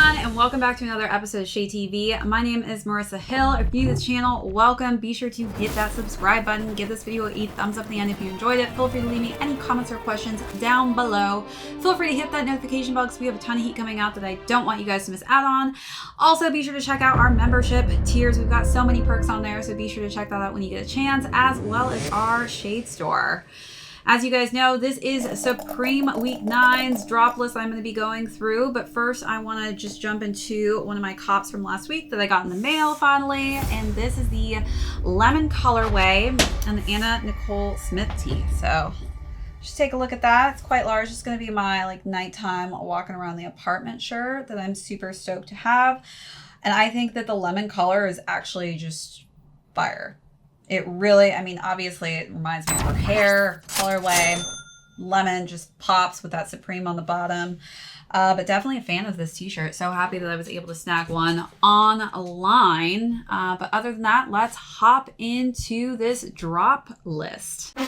everyone, and welcome back to another episode of ShadeTV. My name is Marissa Hill. If you're new to the channel, welcome. Be sure to hit that subscribe button. Give this video a thumbs up at the end if you enjoyed it. Feel free to leave me any comments or questions down below. Feel free to hit that notification bell because we have a ton of heat coming out that I don't want you guys to miss out on. Also, be sure to check out our membership tiers. We've got so many perks on there, so be sure to check that out when you get a chance, as well as our Shade store. As you guys know, this is Supreme Week 9's drop list I'm going to be going through. But first, I want to just jump into one of my cops from last week that I got in the mail finally. And this is the Lemon colorway and the Anna Nicole Smith Tee. So just take a look at that. It's quite large. It's going to be my nighttime walking around the apartment shirt that I'm super stoked to have. And I think that the lemon color is actually just fire. It really, I mean, obviously it reminds me of her hair, colorway. Lemon just pops with that Supreme on the bottom. But definitely a fan of this t-shirt. So happy that I was able to snag one online. But other than that, let's hop into this drop list.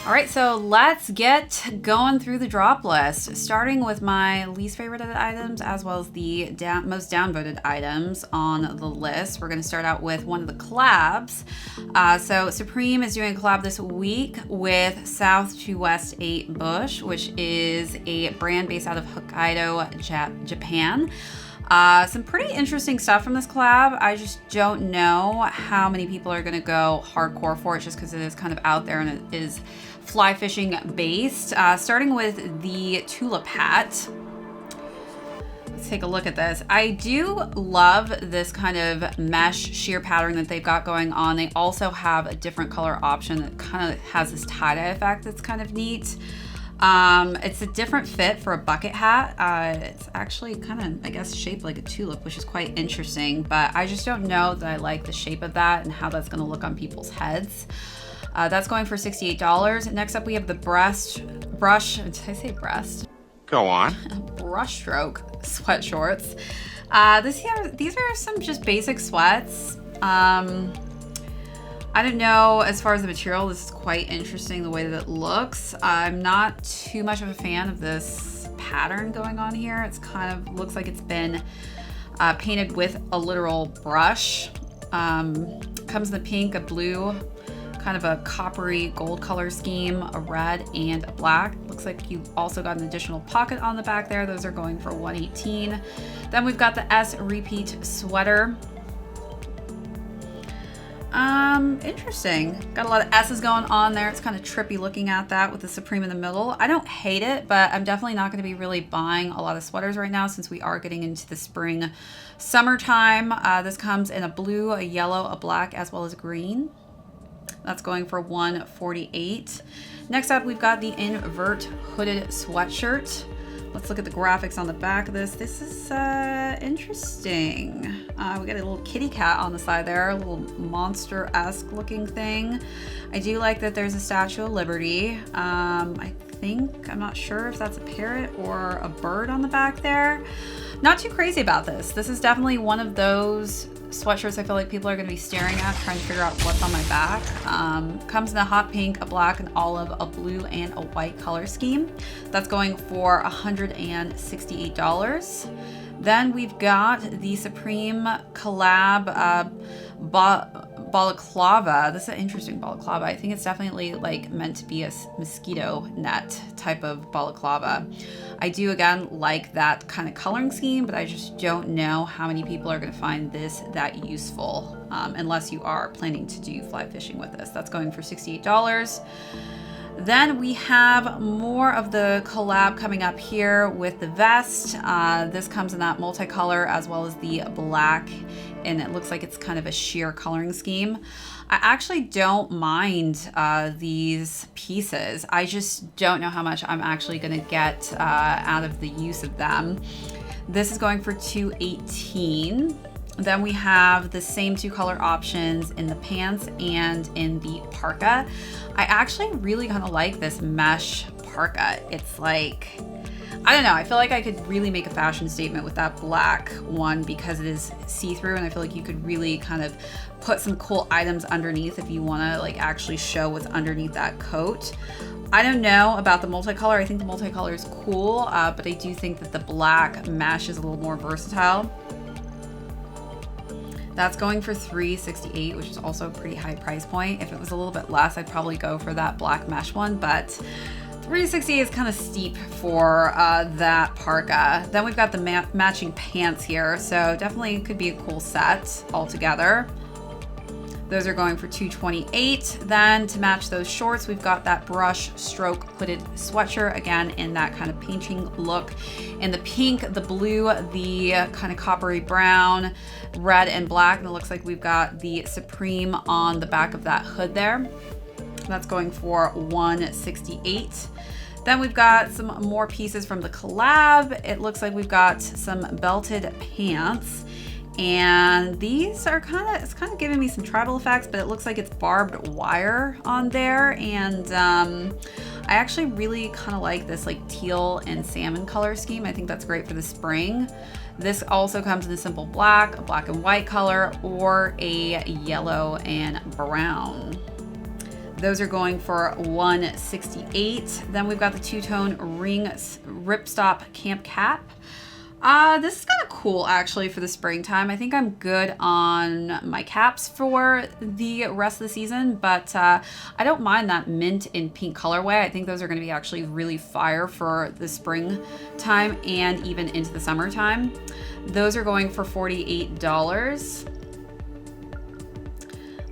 All right, so let's get going through the drop list, starting with my least favorite items as well as the most downvoted items on the list. We're going to start out with one of the collabs. So Supreme is doing a collab this week with South to West 8 Bush, which is a brand based out of Hokkaido, Japan. Some pretty interesting stuff from this collab. I just don't know how many people are going to go hardcore for it just because it is kind of out there and it is fly fishing based. Starting with the tulip hat. Let's take a look at this. I do love this kind of mesh sheer pattern that they've got going on. They also have a different color option that kind of has this tie-dye effect that's kind of neat. It's a different fit for a bucket hat. It's actually kind of, I guess, shaped like a tulip, which is quite interesting, but I just don't know that I like the shape of that and how that's going to look on people's heads. That's going for $68. Next up, we have the brush, did I say breast? Go on. Brush stroke sweat shorts. These are some just basic sweats. I don't know, as far as the material, this is quite interesting the way that it looks. I'm not too much of a fan of this pattern going on here. It's kind of looks like it's been painted with a literal brush. Comes in the pink, a blue, kind of a coppery gold color scheme, a red and a black. Looks like you also got an additional pocket on the back there. Those are going for $118. Then we've got the S repeat sweater. Interesting. Got a lot of S's going on there. It's kind of trippy looking at that with the Supreme in the middle. I don't hate it, but I'm definitely not going to be really buying a lot of sweaters right now since we are getting into the spring, summertime. This comes in a blue, a yellow, a black, as well as green. That's going for $148. Next up, we've got the invert hooded sweatshirt. Let's look at the graphics on the back of this. This is interesting. We got a little kitty cat on the side there, a little monster-esque looking thing. I do like that there's a Statue of Liberty. I'm not sure if that's a parrot or a bird on the back there. Not too crazy about this. This is definitely one of those sweatshirts I feel like people are going to be staring at, trying to figure out what's on my back. Comes in a hot pink, a black, an olive, a blue, and a white color scheme. That's going for $168. Then we've got the Supreme collab balaclava. This is an interesting balaclava. I think it's definitely meant to be a mosquito net type of balaclava. I do again like that kind of coloring scheme, but I just don't know how many people are going to find this that useful unless you are planning to do fly fishing with this. That's going for $68. Then we have more of the collab coming up here with the vest. This comes in that multicolor as well as the black, and it looks like it's kind of a sheer coloring scheme. I actually don't mind these pieces. I just don't know how much I'm actually gonna get out of the use of them. This is going for $218. Then we have the same two color options in the pants and in the parka. I actually really kind of like this mesh parka. It's like, I don't know, I feel like I could really make a fashion statement with that black one because it is see-through, and I feel like you could really kind of put some cool items underneath if you want to like actually show what's underneath that coat. I don't know about the multicolor. I think the multicolor is cool, but I do think that the black mesh is a little more versatile. That's going for $368, which is also a pretty high price point. If it was a little bit less, I'd probably go for that black mesh one, but $368 is kind of steep for that parka. Then we've got the matching pants here, so definitely could be a cool set altogether. Those are going for $228. Then to match those shorts, we've got that brush stroke hooded sweatshirt, again in that kind of painting look, in the pink, the blue, the kind of coppery brown, red and black, and it looks like we've got the Supreme on the back of that hood there. That's going for $168. Then we've got some more pieces from the COLLAB. It looks like we've got some belted pants. And these are it's kind of giving me some tribal effects, but it looks like it's barbed wire on there. And I actually really kind of like this like teal and salmon color scheme. I think that's great for the spring. This also comes in a simple black, a black and white color, or a yellow and brown. Those are going for $168. Then we've got the two-tone ring ripstop camp cap. This is kind of cool actually for the springtime. I think I'm good on my caps for the rest of the season, but I don't mind that mint and pink colorway. I think those are going to be actually really fire for the springtime and even into the summertime. Those are going for $48.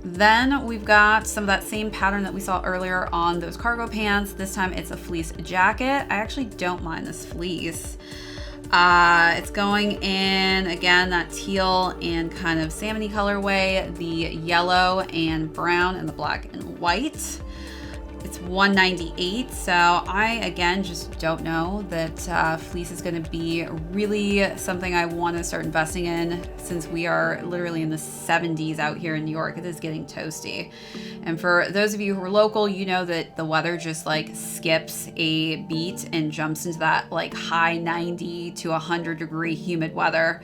Then we've got some of that same pattern that we saw earlier on those cargo pants. This time it's a fleece jacket. I actually don't mind this fleece. It's going in, again, that teal and kind of salmony colorway, the yellow and brown, and the black and white. It's $198. So I, again, just don't know that fleece is going to be really something I want to start investing in, since we are literally in the 70s out here in New York. It is getting toasty. And for those of you who are local, you know that the weather just like skips a beat and jumps into that like high 90 to 100 degree humid weather.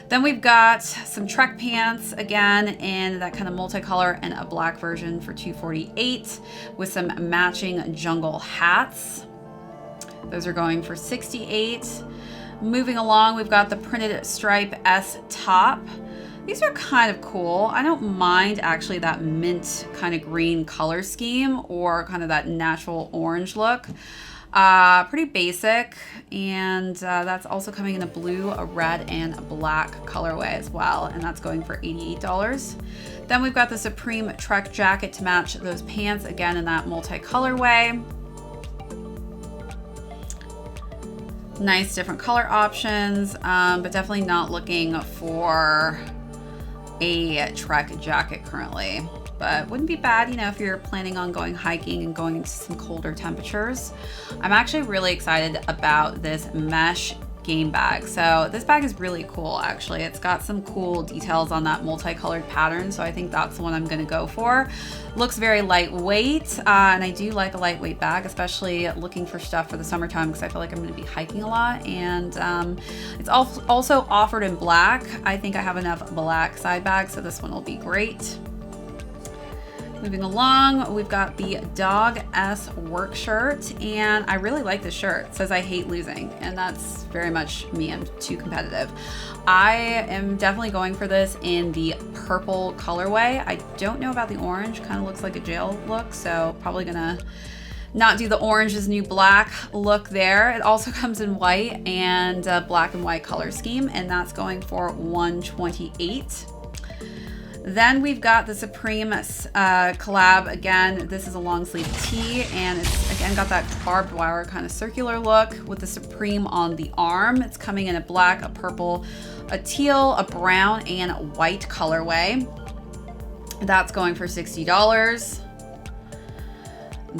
Then we've got some Trek pants, again in that kind of multicolor, and a black version for $248 with some matching jungle hats. Those are going for $68. Moving along, we've got the printed stripe S top. These are kind of cool. I don't mind actually that mint kind of green color scheme, or kind of that natural orange look. Pretty basic, and that's also coming in a blue, a red, and a black colorway as well, and that's going for $88. Then we've got the Supreme Trek jacket to match those pants, again in that multi-colorway. Nice different color options, but definitely not looking for a Trek jacket currently. But wouldn't be bad, you know, if you're planning on going hiking and going into some colder temperatures. I'm actually really excited about this mesh game bag. So this bag is really cool, actually. It's got some cool details on that multicolored pattern, so I think that's the one I'm gonna go for. Looks very lightweight, and I do like a lightweight bag, especially looking for stuff for the summertime, because I feel like I'm gonna be hiking a lot. And it's also offered in black. I think I have enough black side bags, so this one will be great. Moving along, we've got the Dog S work shirt, and I really like this shirt. It says I hate losing, and that's very much me. I'm too competitive. I am definitely going for this in the purple colorway. I don't know about the orange, kind of looks like a jail look, so probably gonna not do the orange is new black look there. It also comes in white and black and white color scheme, and that's going for $128. Then we've got the Supreme COLLAB. Again, this is a long sleeve tee, and it's again got that barbed wire kind of circular look with the Supreme on the arm. It's coming in a black, a purple, a teal, a brown, and a white colorway. That's going for $60.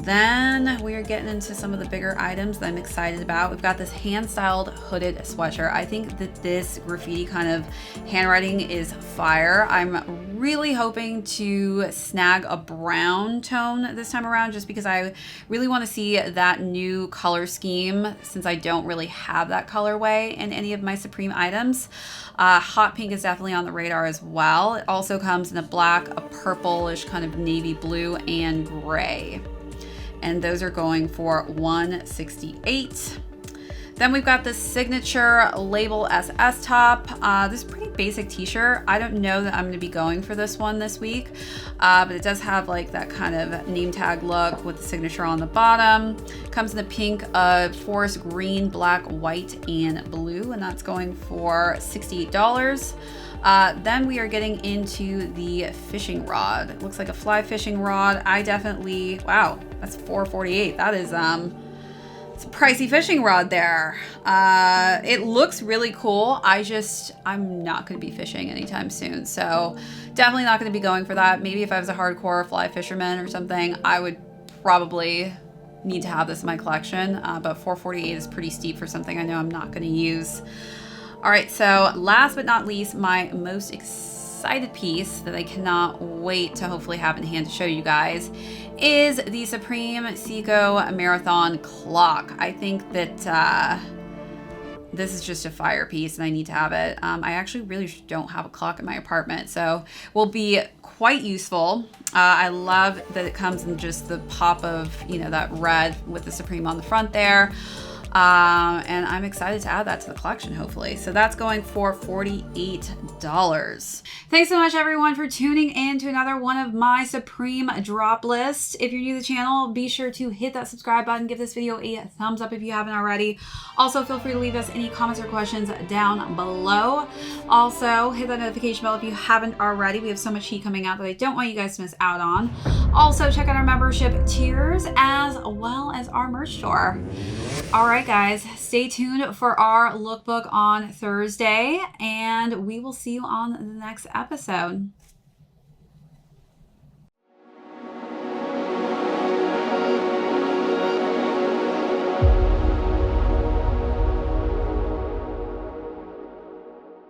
Then we are getting into some of the bigger items that I'm excited about. We've got this hand-styled hooded sweatshirt. I think that this graffiti kind of handwriting is fire. I'm really hoping to snag a brown tone this time around, just because I really want to see that new color scheme, since I don't really have that colorway in any of my Supreme items. Hot pink is definitely on the radar as well. It also comes in a black, a purplish kind of navy blue, and gray. and those are going for $168. Then we've got the signature label SS top. This is a pretty basic t-shirt. I don't know that I'm gonna be going for this one this week, but it does have like that kind of name tag look with the signature on the bottom. Comes in the pink, forest green, black, white, and blue, and that's going for $68. Then we are getting into the fishing rod. It looks like a fly fishing rod. I definitely, wow, that's $448. That is, it's a pricey fishing rod there. It looks really cool. I'm not gonna be fishing anytime soon. So definitely not gonna be going for that. Maybe if I was a hardcore fly fisherman or something, I would probably need to have this in my collection. But $448 is pretty steep for something I know I'm not gonna use. All right, so last but not least, my most excited piece that I cannot wait to hopefully have in hand to show you guys is the Supreme Seiko Marathon clock. I think that this is just a fire piece and I need to have it. I actually really don't have a clock in my apartment, so will be quite useful. I love that it comes in just the pop of, you know, that red with the Supreme on the front there. And I'm excited to add that to the collection, hopefully. So that's going for $48. Thanks so much, everyone, for tuning in to another one of my Supreme drop lists. If you're new to the channel, be sure to hit that subscribe button. Give this video a thumbs up if you haven't already. Also, feel free to leave us any comments or questions down below. Also, hit that notification bell if you haven't already. We have so much heat coming out that I don't want you guys to miss out on. Also, check out our membership tiers as well as our merch store. All right, guys, stay tuned for our lookbook on Thursday, and we will see you on the next episode.